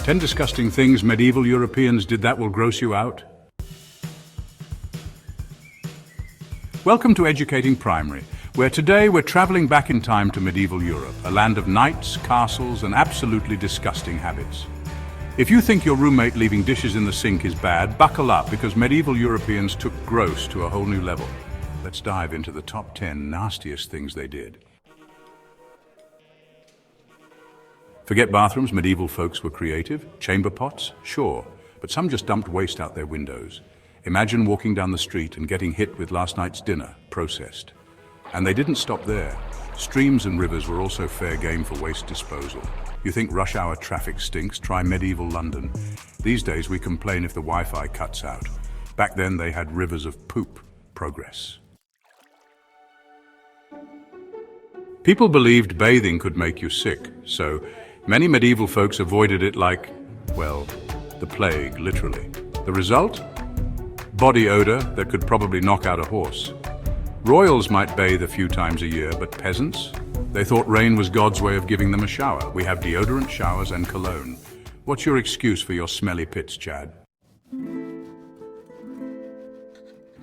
10 disgusting things medieval Europeans did that will gross you out. Welcome to Educating Primary, where today we're traveling back in time to medieval Europe, a land of knights, castles, and absolutely disgusting habits. If you think your roommate leaving dishes in the sink is bad, buckle up because medieval Europeans took gross to a whole new level. Let's dive into the top 10 nastiest things they did. Forget bathrooms, medieval folks were creative. Chamber pots? Sure, but some just dumped waste out their windows. Imagine walking down the street and getting hit with last night's dinner, processed. And they didn't stop there. Streams and rivers were also fair game for waste disposal. You think rush hour traffic stinks? Try medieval London. These days we complain if the Wi-Fi cuts out. Back then they had rivers of poop. Progress. People believed bathing could make you sick, so many medieval folks avoided it like, well, the plague, literally. The result? Body odor that could probably knock out a horse. Royals might bathe a few times a year, but peasants? They thought rain was God's way of giving them a shower. We have deodorant, showers, and cologne. What's your excuse for your smelly pits, Chad?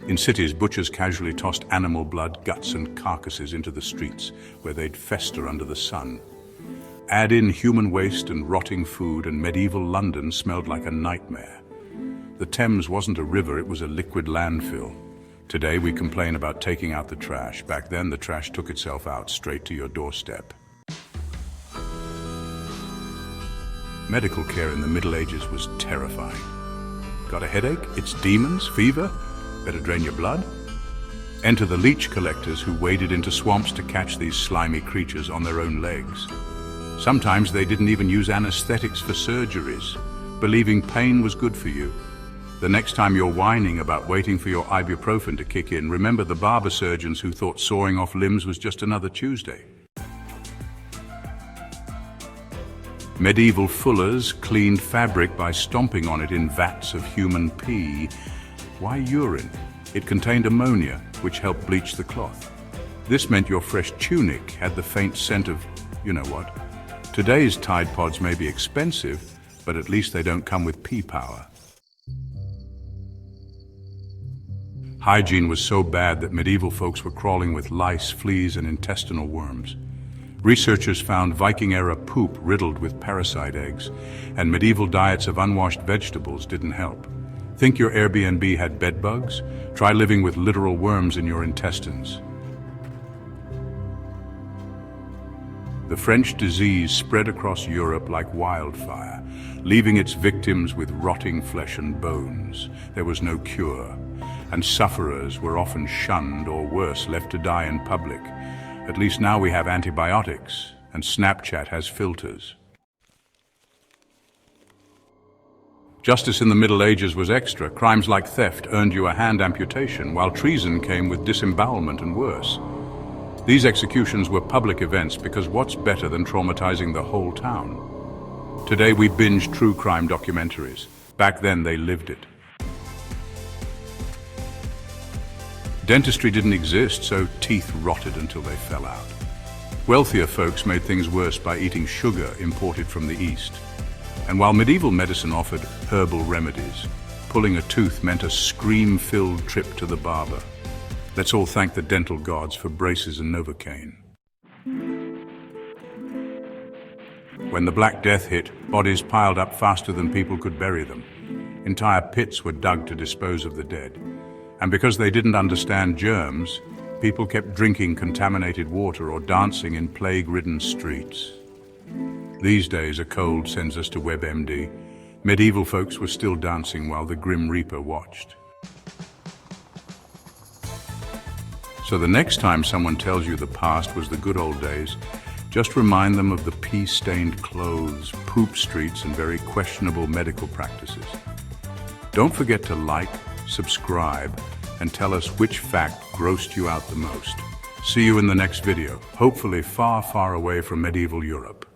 In cities, butchers casually tossed animal blood, guts, and carcasses into the streets, where they'd fester under the sun. Add in human waste and rotting food, and medieval London smelled like a nightmare. The Thames wasn't a river, it was a liquid landfill. Today we complain about taking out the trash. Back then the trash took itself out straight to your doorstep. Medical care in the Middle Ages was terrifying. Got a headache? It's demons? Fever? Better drain your blood? Enter the leech collectors who waded into swamps to catch these slimy creatures on their own legs. Sometimes they didn't even use anesthetics for surgeries, believing pain was good for you. The next time you're whining about waiting for your ibuprofen to kick in, remember the barber surgeons who thought sawing off limbs was just another Tuesday. Medieval fullers cleaned fabric by stomping on it in vats of human pee. Why urine? It contained ammonia, which helped bleach the cloth. This meant your fresh tunic had the faint scent of, you know what. Today's Tide Pods may be expensive, but at least they don't come with pee power. Hygiene was so bad that medieval folks were crawling with lice, fleas, and intestinal worms. Researchers found Viking-era poop riddled with parasite eggs, and medieval diets of unwashed vegetables didn't help. Think your Airbnb had bed bugs? Try living with literal worms in your intestines. The French disease spread across Europe like wildfire, leaving its victims with rotting flesh and bones. There was no cure, and sufferers were often shunned or worse, left to die in public. At least now we have antibiotics, and Snapchat has filters. Justice in the Middle Ages was extra. Crimes like theft earned you a hand amputation, while treason came with disembowelment and worse. These executions were public events because what's better than traumatizing the whole town? Today we binge true crime documentaries. Back then they lived it. Dentistry didn't exist, so teeth rotted until they fell out. Wealthier folks made things worse by eating sugar imported from the East. And while medieval medicine offered herbal remedies, pulling a tooth meant a scream-filled trip to the barber. Let's all thank the dental gods for braces and Novocaine. When the Black Death hit, bodies piled up faster than people could bury them. Entire pits were dug to dispose of the dead. And because they didn't understand germs, people kept drinking contaminated water or dancing in plague-ridden streets. These days, a cold sends us to WebMD. Medieval folks were still dancing while the Grim Reaper watched. So the next time someone tells you the past was the good old days, just remind them of the pee-stained clothes, poop streets, and very questionable medical practices. Don't forget to like, subscribe, and tell us which fact grossed you out the most. See you in the next video, hopefully far, far away from medieval Europe.